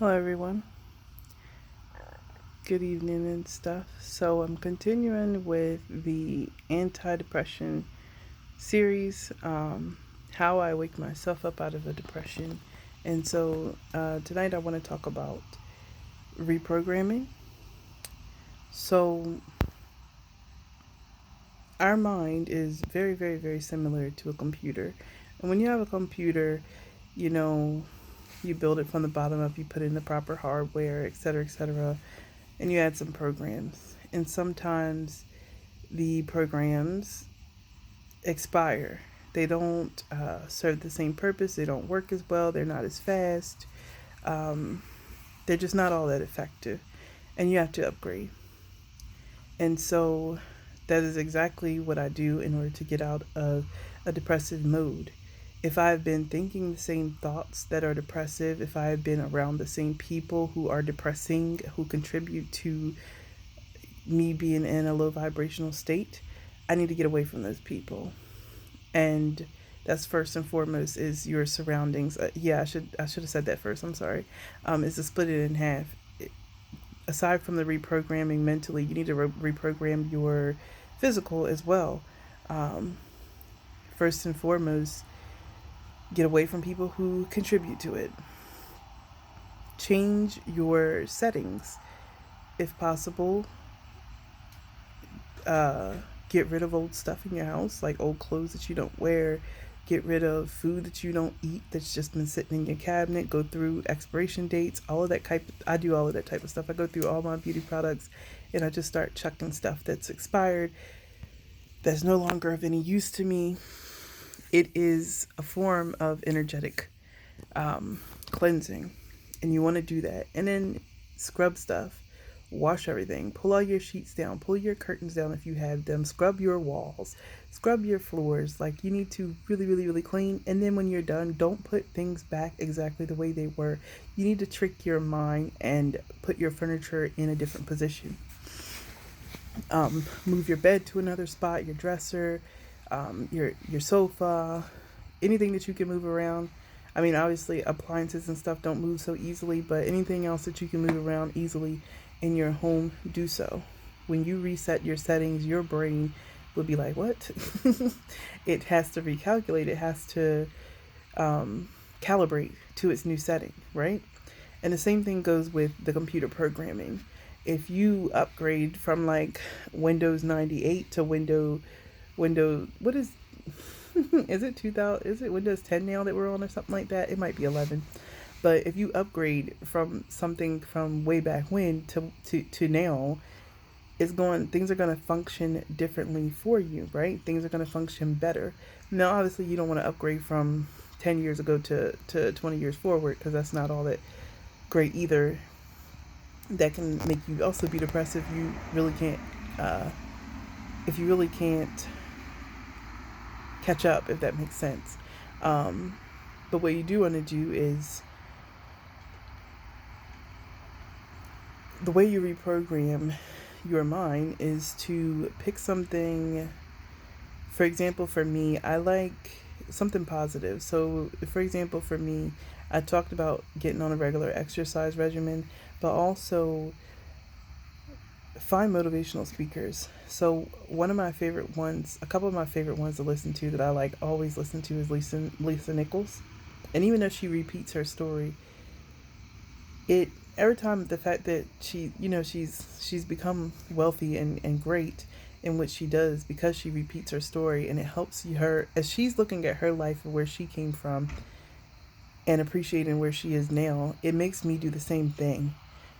Hello, everyone. Good evening and stuff. So, I'm continuing with the anti-depression series, how I wake myself up out of a depression. And so, tonight I want to talk about reprogramming. So, our mind is very, very, very similar to a computer. And when you have a computer, you know, you build it from the bottom up, you put in the proper hardware, etc., and you add some programs. And sometimes the programs expire. They don't serve the same purpose. They don't work as well. They're not as fast. Um, they're just not all that effective. And you have to upgrade. And so that is exactly what I do in order to get out of a depressive mode. If I've been thinking the same thoughts that are depressive, if I have been around the same people who are depressing, who contribute to me being in a low vibrational state, I need to get away from those people. And that's first and foremost is your surroundings. I should have said that first. I'm sorry. Is to split it in half. Aside from the reprogramming mentally, you need to reprogram your physical as well. Um, First and foremost, get away from people who contribute to it. Change your settings if possible. uh, get rid of old stuff in your house, like old clothes that you don't wear. Get rid of food that you don't eat that's just been sitting in your cabinet. Go through expiration dates, all of that type. I do all of that type of stuff. I go through all my beauty products, and I just start chucking stuff that's expired, that's no longer of any use to me. It is a form of energetic cleansing, and you want to do that. And then scrub stuff, wash everything, pull all your sheets down, pull your curtains down if you have them, scrub your walls, scrub your floors. Like, you need to really, really, really clean. And then when you're done, don't put things back exactly the way they were. You need to trick your mind and put your furniture in a different position. Move your bed to another spot, your dresser, your sofa, anything that you can move around. I mean, obviously, appliances and stuff don't move so easily, but anything else that you can move around easily in your home, do so. When you reset your settings, your brain will be like, what? It has to recalculate, it has to calibrate to its new setting, right? And the same thing goes with the computer programming. If you upgrade from like Windows 98 to Windows, what is is it 2000, is it Windows 10 now that we're on or something like that? It might be 11. But if you upgrade from something from way back when to now, things are going to function differently for you, right? Things are going to function better. Now, obviously, you don't want to upgrade from 10 years ago to 20 years forward, because that's not all that great either. That can make you also be depressed if you really can't, if you really can't catch up, if that makes sense. But what you do want to do is, the way you reprogram your mind is to pick something. For example, for me, I like something positive. So, for example, for me, I talked about getting on a regular exercise regimen, but also find motivational speakers. So, one of my favorite ones, a couple of my favorite ones to listen to that I like always listen to is Lisa Nichols. And even though she repeats her story, it every time, the fact that she's become wealthy and great in what she does because she repeats her story, and it helps her as she's looking at her life and where she came from and appreciating where she is now. It makes me do the same thing.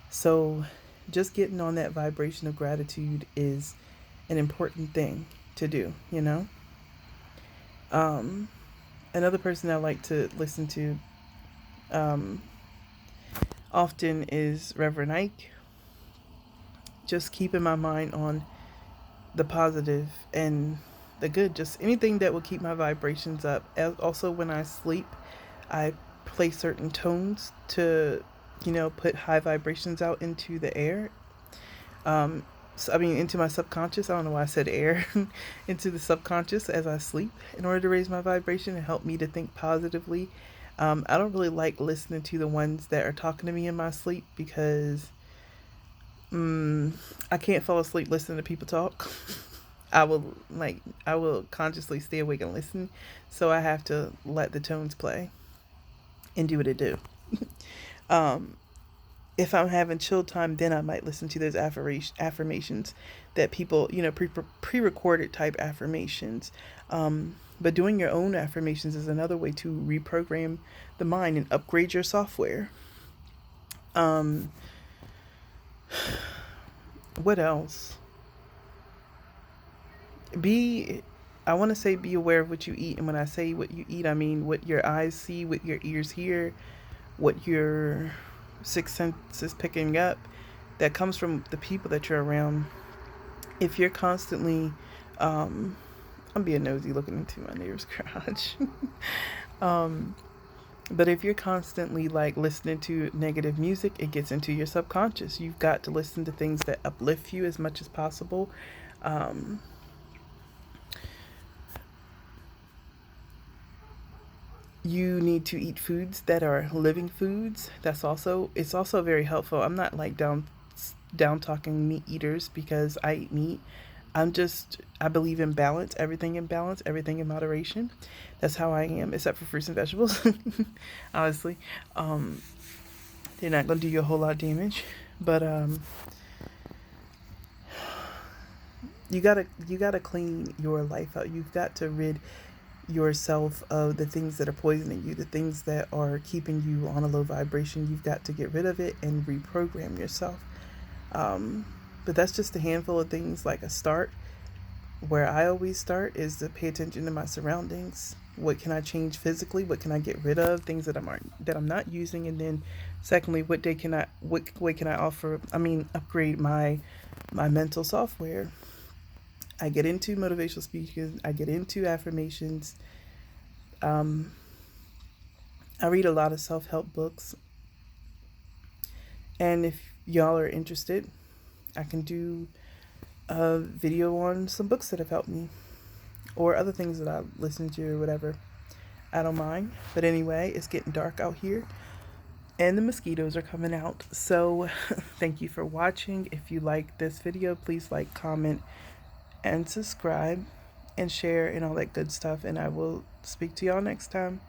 So just getting on that vibration of gratitude is an important thing to do, Another person I like to listen to often is Reverend Ike. Just keeping my mind on the positive and the good, just anything that will keep my vibrations up. Also, when I sleep, I play certain tones to, put high vibrations out into the air. So, I mean, into my subconscious. I don't know why I said air. Into the subconscious as I sleep, in order to raise my vibration and help me to think positively. I don't really like listening to the ones that are talking to me in my sleep because I can't fall asleep listening to people talk. I will consciously stay awake and listen, so I have to let the tones play and do what it do. Um, if I'm having chill time, then I might listen to those affirmations that people, pre-recorded type affirmations. But doing your own affirmations is another way to reprogram the mind and upgrade your software. Um, what else? Be I want to say be aware of what you eat, and when I say what you eat, I mean what your eyes see, what your ears hear, what your sixth sense is picking up. That comes from the people that you're around. If you're constantly, I'm being nosy looking into my neighbor's garage. um, but if you're constantly like listening to negative music, it gets into your subconscious. You've got to listen to things that uplift you as much as possible. Um, you need to eat foods that are living foods. It's also very helpful. I'm not like down talking meat eaters because I eat meat. I believe in balance, everything in balance, everything in moderation. That's how I am, except for fruits and vegetables. Honestly, um, they're not gonna do you a whole lot of damage, but you gotta clean your life out. You've got to rid yourself of the things that are poisoning you, the things that are keeping you on a low vibration. You've got to get rid of it and reprogram yourself. Um, but that's just a handful of things. Like a start, where I always start is to pay attention to my surroundings. What can I change physically? What can I get rid of? Things that I'm not using, and then secondly, what way can I upgrade my mental software. I get into motivational speaking. I get into affirmations. Um, I read a lot of self help books, and if y'all are interested, I can do a video on some books that have helped me or other things that I listen to or whatever. I don't mind. But anyway, it's getting dark out here and the mosquitoes are coming out. So thank you for watching. If you like this video, please like, comment, and subscribe and share and all that good stuff. And I will speak to y'all next time.